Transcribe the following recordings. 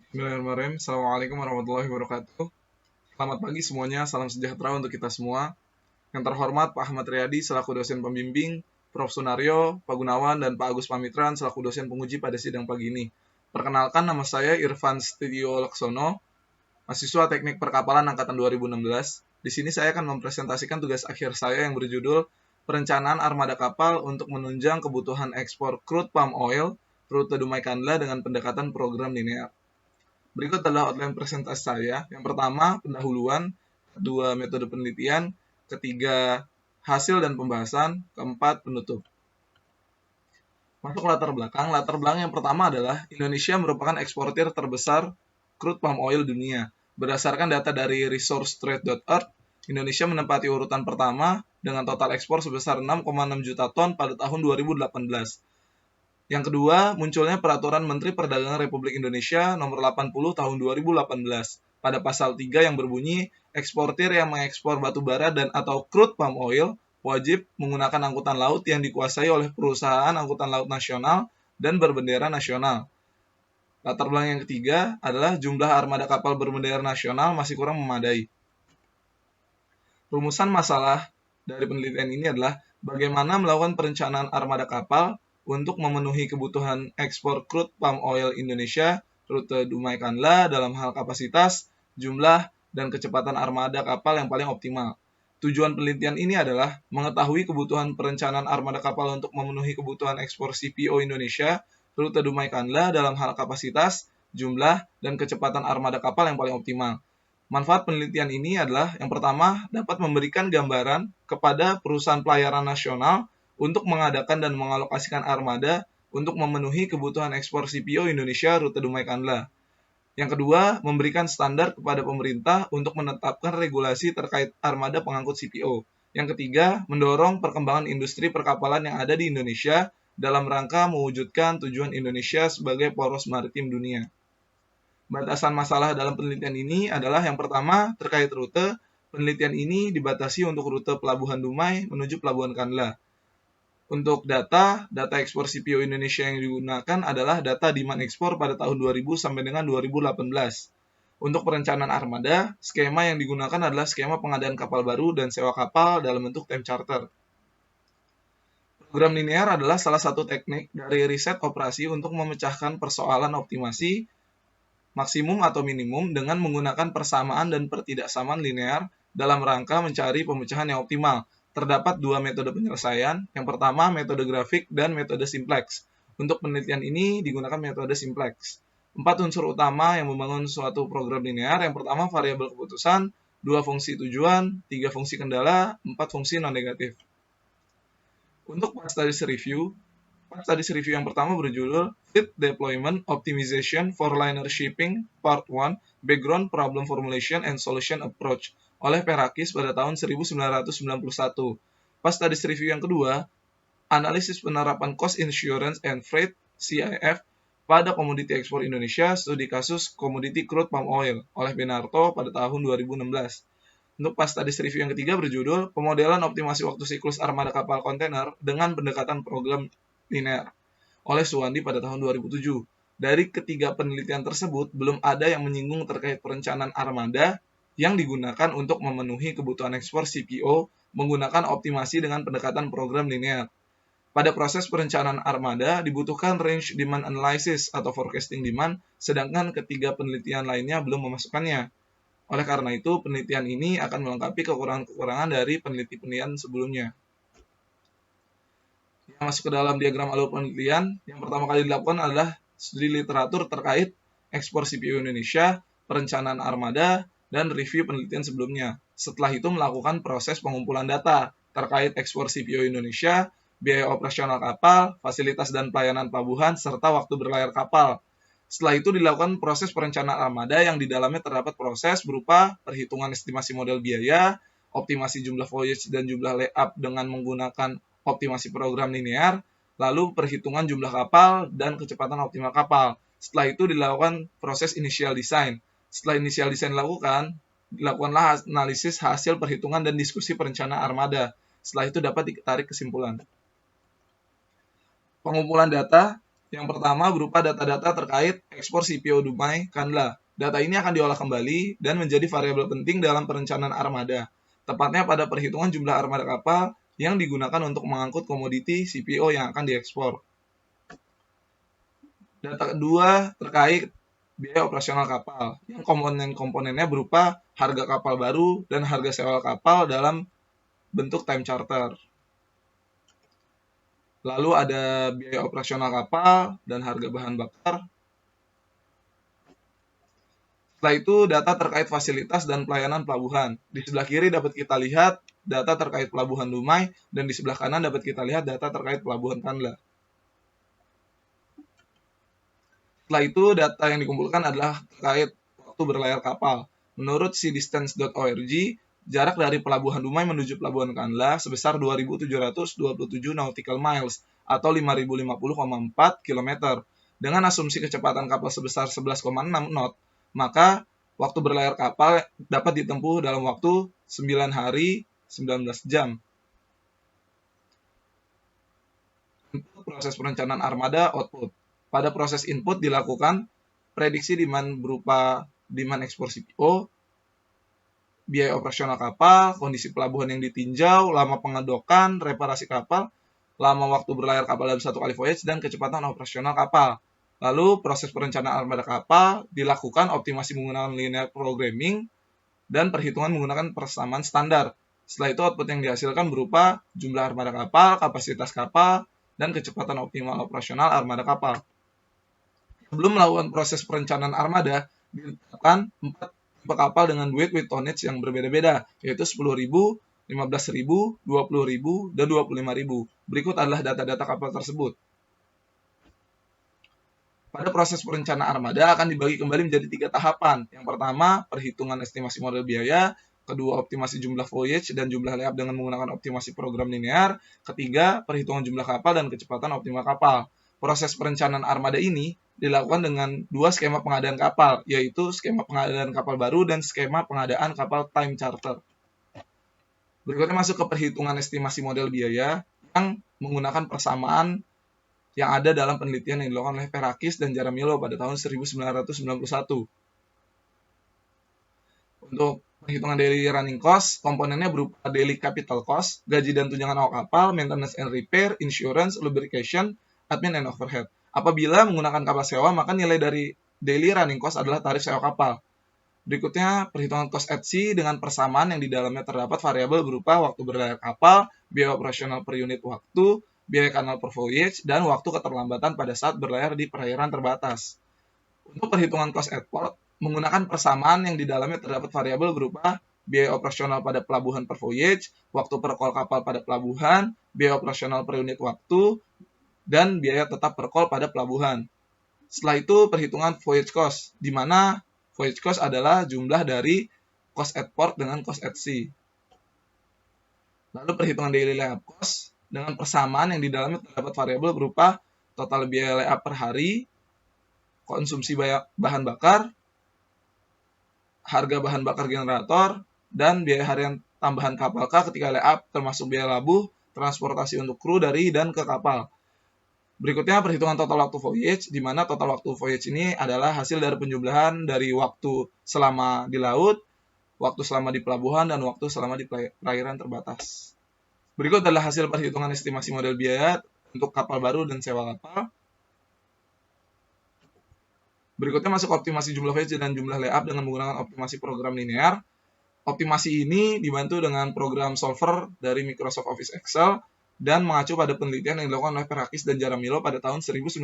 Bismillahirrahmanirrahim. Assalamualaikum warahmatullahi wabarakatuh. Selamat pagi semuanya, salam sejahtera untuk kita semua. Yang terhormat Pak Ahmad Riyadi selaku dosen pembimbing, Prof. Sunario, Pak Gunawan, dan Pak Agus Pamitran selaku dosen penguji pada sidang pagi ini. Perkenalkan, nama saya Irfan Studio Laksono, mahasiswa Teknik Perkapalan Angkatan 2016. Di sini saya akan mempresentasikan tugas akhir saya yang berjudul Perencanaan Armada Kapal untuk Menunjang Kebutuhan Ekspor Crude Palm Oil, Rute Dumai Kandla dengan pendekatan program linear. Berikut adalah outline presentasi saya. Yang pertama, pendahuluan, kedua, metode penelitian, ketiga, hasil dan pembahasan, keempat, penutup. Masuk latar belakang yang pertama adalah Indonesia merupakan eksportir terbesar crude palm oil dunia. Berdasarkan data dari resourcetrade.org, Indonesia menempati urutan pertama dengan total ekspor sebesar 6,6 juta ton pada tahun 2018. Yang kedua, munculnya Peraturan Menteri Perdagangan Republik Indonesia Nomor 80 Tahun 2018 pada pasal 3 yang berbunyi, eksportir yang mengekspor batu bara dan atau crude palm oil wajib menggunakan angkutan laut yang dikuasai oleh perusahaan angkutan laut nasional dan berbendera nasional. Latar belakang yang ketiga adalah jumlah armada kapal berbendera nasional masih kurang memadai. Rumusan masalah dari penelitian ini adalah bagaimana melakukan perencanaan armada kapal untuk memenuhi kebutuhan ekspor crude palm oil Indonesia, rute Dumai Kandla dalam hal kapasitas, jumlah, dan kecepatan armada kapal yang paling optimal. Tujuan penelitian ini adalah mengetahui kebutuhan perencanaan armada kapal untuk memenuhi kebutuhan ekspor CPO Indonesia, rute Dumai Kandla dalam hal kapasitas, jumlah, dan kecepatan armada kapal yang paling optimal. Manfaat penelitian ini adalah yang pertama dapat memberikan gambaran kepada perusahaan pelayaran nasional untuk mengadakan dan mengalokasikan armada untuk memenuhi kebutuhan ekspor CPO Indonesia rute Dumai Kandla. Yang kedua, memberikan standar kepada pemerintah untuk menetapkan regulasi terkait armada pengangkut CPO. Yang ketiga, mendorong perkembangan industri perkapalan yang ada di Indonesia dalam rangka mewujudkan tujuan Indonesia sebagai poros maritim dunia. Batasan masalah dalam penelitian ini adalah yang pertama terkait rute. Penelitian ini dibatasi untuk rute Pelabuhan Dumai menuju Pelabuhan Kandla. Untuk data ekspor CPO Indonesia yang digunakan adalah data demand ekspor pada tahun 2000 sampai dengan 2018. Untuk perencanaan armada, skema yang digunakan adalah skema pengadaan kapal baru dan sewa kapal dalam bentuk time charter. Program linear adalah salah satu teknik dari riset operasi untuk memecahkan persoalan optimasi maksimum atau minimum dengan menggunakan persamaan dan pertidaksamaan linear dalam rangka mencari pemecahan yang optimal. Terdapat dua metode penyelesaian. Yang pertama, metode grafik dan metode simplex. Untuk penelitian ini digunakan metode simplex. 4 unsur utama yang membangun suatu program linear. Yang pertama, variabel keputusan, 2 fungsi tujuan, 3 fungsi kendala, 4 fungsi non-negatif. Untuk Past Studies Review, yang pertama berjudul Fleet Deployment Optimization for Liner Shipping Part 1 Background Problem Formulation and Solution Approach oleh Perakis pada tahun 1991. Pas Studies Review yang kedua, Analisis Penerapan Cost Insurance and Freight CIF pada komoditi ekspor Indonesia, studi kasus komoditi crude palm oil oleh Benarto pada tahun 2016. Untuk Pas Studies Review yang ketiga berjudul Pemodelan Optimasi Waktu Siklus Armada Kapal Kontainer dengan Pendekatan Program Linear oleh Suwandi pada tahun 2007. Dari ketiga penelitian tersebut, belum ada yang menyinggung terkait perencanaan armada yang digunakan untuk memenuhi kebutuhan ekspor CPO menggunakan optimasi dengan pendekatan program linear. Pada proses perencanaan armada dibutuhkan range demand analysis atau forecasting demand, sedangkan ketiga penelitian lainnya belum memasukkannya. Oleh karena itu, penelitian ini akan melengkapi kekurangan-kekurangan dari penelitian sebelumnya. Yang masuk ke dalam diagram alur penelitian, yang pertama kali dilakukan adalah studi literatur terkait ekspor CPO Indonesia, perencanaan armada, dan review penelitian sebelumnya. Setelah itu melakukan proses pengumpulan data terkait ekspor CPO Indonesia, biaya operasional kapal, fasilitas dan pelayanan pelabuhan, serta waktu berlayar kapal. Setelah itu dilakukan proses perencanaan armada yang di dalamnya terdapat proses berupa perhitungan estimasi model biaya, optimasi jumlah voyage dan jumlah layup dengan menggunakan optimasi program linear, lalu perhitungan jumlah kapal dan kecepatan optimal kapal. Setelah itu dilakukan proses initial design. Setelah initial design dilakukanlah analisis hasil perhitungan dan diskusi perencanaan armada. Setelah itu dapat ditarik kesimpulan. Pengumpulan data Yang pertama berupa data-data terkait ekspor CPO Dumai Kandla. Data ini akan diolah kembali dan menjadi variabel penting dalam perencanaan armada, tepatnya pada perhitungan jumlah armada kapal yang digunakan untuk mengangkut komoditi CPO yang akan diekspor. Data kedua terkait biaya operasional kapal, yang komponen-komponennya berupa harga kapal baru dan harga sewa kapal dalam bentuk time charter. Lalu ada biaya operasional kapal dan harga bahan bakar. Setelah itu data terkait fasilitas dan pelayanan pelabuhan. Di sebelah kiri dapat kita lihat data terkait pelabuhan Dumai dan di sebelah kanan dapat kita lihat data terkait pelabuhan Kandla. Setelah itu data yang dikumpulkan adalah terkait waktu berlayar kapal. Menurut seadistance.org, jarak dari pelabuhan Dumai menuju pelabuhan Kandla sebesar 2.727 nautical miles atau 5.050,4 km. Dengan asumsi kecepatan kapal sebesar 11,6 knot, maka waktu berlayar kapal dapat ditempuh dalam waktu 9 hari 19 jam. Untuk proses perencanaan armada output. Pada proses input dilakukan prediksi demand berupa demand ekspor CPO, biaya operasional kapal, kondisi pelabuhan yang ditinjau, lama pengedokan, reparasi kapal, lama waktu berlayar kapal dalam satu kali voyage, dan kecepatan operasional kapal. Lalu proses perencanaan armada kapal dilakukan optimasi menggunakan linear programming dan perhitungan menggunakan persamaan standar. Setelah itu output yang dihasilkan berupa jumlah armada kapal, kapasitas kapal, dan kecepatan optimal operasional armada kapal. Sebelum melakukan proses perencanaan armada, ditetapkan 4 tipe kapal dengan weight tonnage yang berbeda-beda, yaitu 10.000, 15.000, 20.000, dan 25.000. Berikut adalah data-data kapal tersebut. Pada proses perencanaan armada akan dibagi kembali menjadi 3 tahapan. Yang pertama, perhitungan estimasi model biaya. Kedua, optimasi jumlah voyage dan jumlah layup dengan menggunakan optimasi program linear. Ketiga, perhitungan jumlah kapal dan kecepatan optimal kapal. Proses perencanaan armada ini dilakukan dengan 2 skema pengadaan kapal, yaitu skema pengadaan kapal baru dan skema pengadaan kapal time charter. Berikutnya masuk ke perhitungan estimasi model biaya yang menggunakan persamaan yang ada dalam penelitian yang dilakukan oleh Perakis dan Jaramillo pada tahun 1991. Untuk perhitungan daily running cost, komponennya berupa daily capital cost, gaji dan tunjangan awak kapal, maintenance and repair, insurance, lubrication, admin and overhead. Apabila menggunakan kapal sewa, maka nilai dari daily running cost adalah tarif sewa kapal. Berikutnya, perhitungan cost at sea dengan persamaan yang di dalamnya terdapat variabel berupa waktu berlayar kapal, biaya operasional per unit waktu, biaya kanal per voyage, dan waktu keterlambatan pada saat berlayar di perairan terbatas. Untuk perhitungan cost at port, menggunakan persamaan yang di dalamnya terdapat variabel berupa biaya operasional pada pelabuhan per voyage, waktu per call kapal pada pelabuhan, biaya operasional per unit waktu, dan biaya tetap per call pada pelabuhan. Setelah itu perhitungan voyage cost, di mana voyage cost adalah jumlah dari cost at port dengan cost at sea. Lalu perhitungan daily layup cost dengan persamaan yang di dalamnya terdapat variabel berupa total biaya layup per hari, konsumsi bahan bakar, harga bahan bakar generator, dan biaya harian tambahan kapal K ketika layup termasuk biaya labuh, transportasi untuk kru dari dan ke kapal. Berikutnya perhitungan total waktu voyage, di mana total waktu voyage ini adalah hasil dari penjumlahan dari waktu selama di laut, waktu selama di pelabuhan, dan waktu selama di perairan terbatas. Berikut adalah hasil perhitungan estimasi model biaya untuk kapal baru dan sewa kapal. Berikutnya masuk optimasi jumlah voyage dan jumlah layup dengan menggunakan optimasi program linear. Optimasi ini dibantu dengan program solver dari Microsoft Office Excel dan mengacu pada penelitian yang dilakukan oleh Perakis dan Jaramillo pada tahun 1991.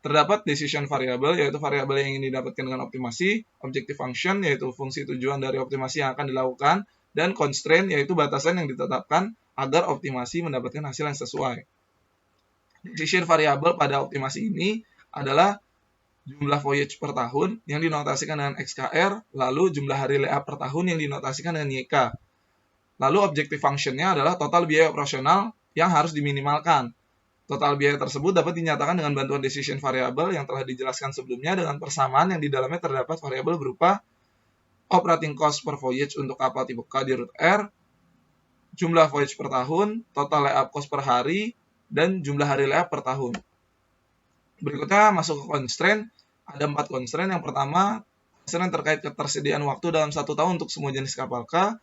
Terdapat decision variable, yaitu variabel yang ingin didapatkan dengan optimasi, objective function, yaitu fungsi tujuan dari optimasi yang akan dilakukan, dan constraint, yaitu batasan yang ditetapkan agar optimasi mendapatkan hasil yang sesuai. Decision variable pada optimasi ini adalah jumlah voyage per tahun yang dinotasikan dengan XKR, lalu jumlah hari layup per tahun yang dinotasikan dengan YK. Lalu objective function-nya adalah total biaya operasional yang harus diminimalkan. Total biaya tersebut dapat dinyatakan dengan bantuan decision variable yang telah dijelaskan sebelumnya dengan persamaan yang di dalamnya terdapat variabel berupa operating cost per voyage untuk kapal tipe K di route R, jumlah voyage per tahun, total layup cost per hari, dan jumlah hari layup per tahun. Berikutnya masuk ke constraint. Ada 4 constraint. Yang pertama, constraint terkait ketersediaan waktu dalam 1 tahun untuk semua jenis kapal K.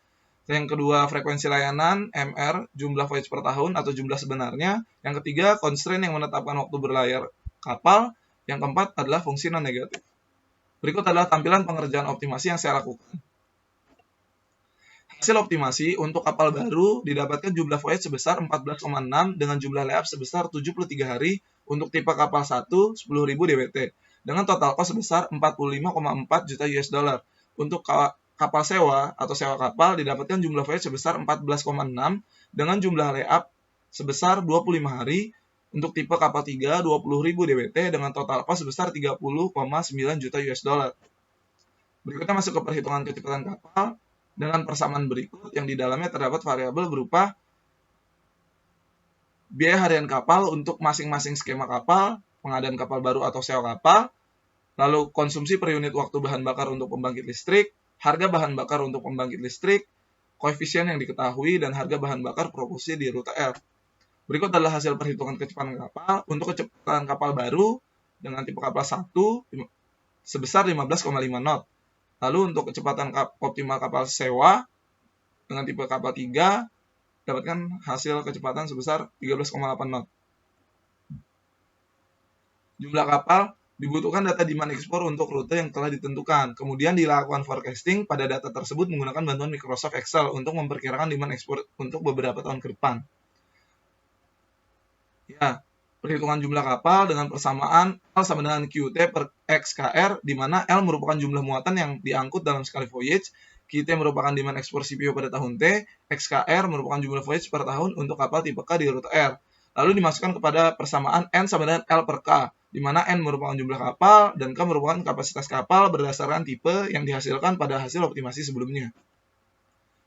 Yang kedua, frekuensi layanan, MR, jumlah voyage per tahun atau jumlah sebenarnya. Yang ketiga, constraint yang menetapkan waktu berlayar kapal. Yang keempat adalah fungsi non-negatif. Berikut adalah tampilan pengerjaan optimasi yang saya lakukan. Hasil optimasi untuk kapal baru didapatkan jumlah voyage sebesar 14,6 dengan jumlah layup sebesar 73 hari untuk tipe kapal 1 10.000 DWT dengan total cost sebesar 45,4 juta US dollar. Untuk kapal sewa atau sewa kapal didapatkan jumlah voyage sebesar 14,6 dengan jumlah layup sebesar 25 hari untuk tipe kapal 3 20.000 DWT dengan total cost sebesar 30,9 juta US dollar. Berikutnya masuk ke perhitungan kecepatan kapal dengan persamaan berikut yang di dalamnya terdapat variabel berupa biaya harian kapal untuk masing-masing skema kapal, pengadaan kapal baru atau sewa kapal, lalu konsumsi per unit waktu bahan bakar untuk pembangkit listrik, harga bahan bakar untuk pembangkit listrik, koefisien yang diketahui, dan harga bahan bakar proporsi di rute R. Berikut adalah hasil perhitungan kecepatan kapal. Untuk kecepatan kapal baru dengan tipe kapal 1 sebesar 15,5 knot. Lalu untuk kecepatan optimal kapal sewa dengan tipe kapal 3 dapatkan hasil kecepatan sebesar 13,8 knot. Jumlah kapal dibutuhkan data demand ekspor untuk rute yang telah ditentukan. Kemudian dilakukan forecasting pada data tersebut menggunakan bantuan Microsoft Excel untuk memperkirakan demand ekspor untuk beberapa tahun ke depan. Ya, perhitungan jumlah kapal dengan persamaan L sama dengan QT per XKR, di mana L merupakan jumlah muatan yang diangkut dalam sekali voyage, QT merupakan demand ekspor CPO pada tahun T, XKR merupakan jumlah voyage per tahun untuk kapal tipe K di rute R. Lalu dimasukkan kepada persamaan N sama dengan L per K, di mana N merupakan jumlah kapal dan K merupakan kapasitas kapal berdasarkan tipe yang dihasilkan pada hasil optimasi sebelumnya.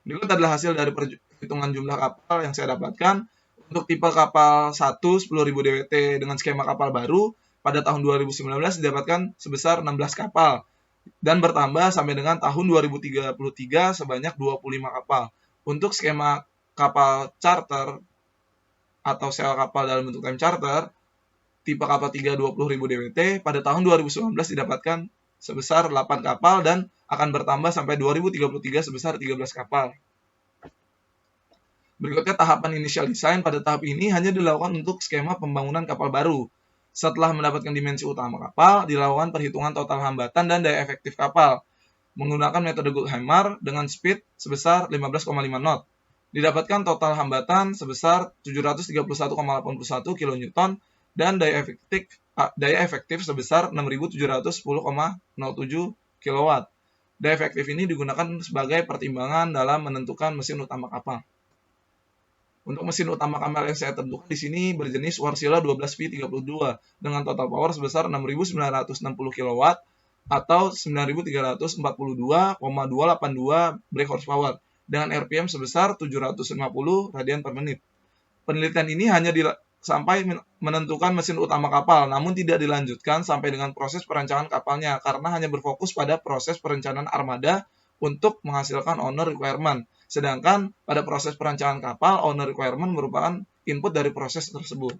Berikut adalah hasil dari perhitungan jumlah kapal yang saya dapatkan. Untuk tipe kapal 1 10.000 DWT dengan skema kapal baru pada tahun 2019 didapatkan sebesar 16 kapal dan bertambah sampai dengan tahun 2033 sebanyak 25 kapal. Untuk skema kapal charter atau sewa kapal dalam bentuk time charter tipe kapal 3 20.000 DWT pada tahun 2019 didapatkan sebesar 8 kapal dan akan bertambah sampai 2033 sebesar 13 kapal. Berikutnya tahapan initial design. Pada tahap ini hanya dilakukan untuk skema pembangunan kapal baru. Setelah mendapatkan dimensi utama kapal, dilakukan perhitungan total hambatan dan daya efektif kapal menggunakan metode Goldhammer dengan speed sebesar 15,5 knot. Didapatkan total hambatan sebesar 731,81 kN dan daya efektif sebesar 6.710,07 kW. Daya efektif ini digunakan sebagai pertimbangan dalam menentukan mesin utama kapal. Untuk mesin utama kapal yang saya tentukan di sini berjenis Wärtsilä 12V32 dengan total power sebesar 6.960 kW atau 9.342,282 brake horsepower dengan RPM sebesar 750 radian per menit. Penelitian ini hanya sampai menentukan mesin utama kapal, namun tidak dilanjutkan sampai dengan proses perancangan kapalnya karena hanya berfokus pada proses perencanaan armada untuk menghasilkan owner requirement. Sedangkan pada proses perancangan kapal, owner requirement merupakan input dari proses tersebut.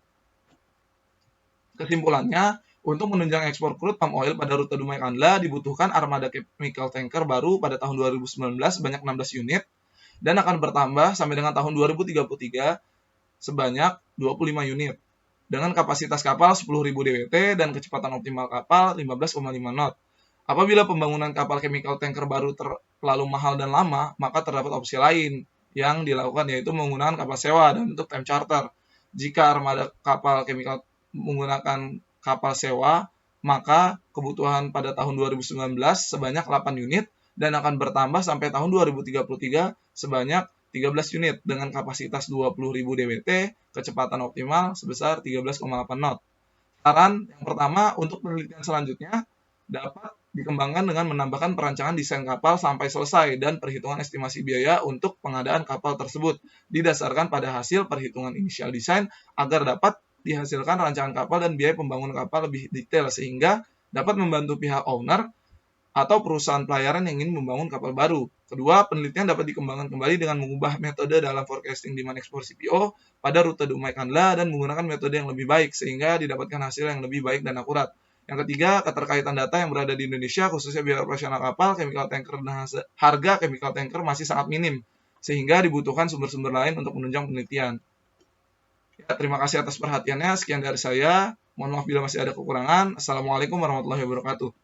Kesimpulannya, untuk menunjang ekspor crude palm oil pada rute Dumai Kandla dibutuhkan armada chemical tanker baru pada tahun 2019 sebanyak 16 unit dan akan bertambah sampai dengan tahun 2033 sebanyak 25 unit dengan kapasitas kapal 10.000 DWT dan kecepatan optimal kapal 15,5 knot. Apabila pembangunan kapal chemical tanker baru terlalu mahal dan lama, maka terdapat opsi lain yang dilakukan yaitu menggunakan kapal sewa dan untuk time charter. Jika armada kapal chemical menggunakan kapal sewa, maka kebutuhan pada tahun 2019 sebanyak 8 unit dan akan bertambah sampai tahun 2033 sebanyak 13 unit dengan kapasitas 20.000 DWT, kecepatan optimal sebesar 13,8 knot. Saran yang pertama untuk penelitian selanjutnya dapat dikembangkan dengan menambahkan perancangan desain kapal sampai selesai dan perhitungan estimasi biaya untuk pengadaan kapal tersebut didasarkan pada hasil perhitungan initial design agar dapat dihasilkan rancangan kapal dan biaya pembangunan kapal lebih detail sehingga dapat membantu pihak owner atau perusahaan pelayaran yang ingin membangun kapal baru. Kedua, penelitian dapat dikembangkan kembali dengan mengubah metode dalam forecasting demand ekspor CPO pada rute Dumai Kandla dan menggunakan metode yang lebih baik sehingga didapatkan hasil yang lebih baik dan akurat. Yang ketiga, keterkaitan data yang berada di Indonesia, khususnya biaya operasional kapal, chemical tanker, dan harga chemical tanker masih sangat minim, sehingga dibutuhkan sumber-sumber lain untuk menunjang penelitian. Ya, terima kasih atas perhatiannya. Sekian dari saya. Mohon maaf bila masih ada kekurangan. Assalamualaikum warahmatullahi wabarakatuh.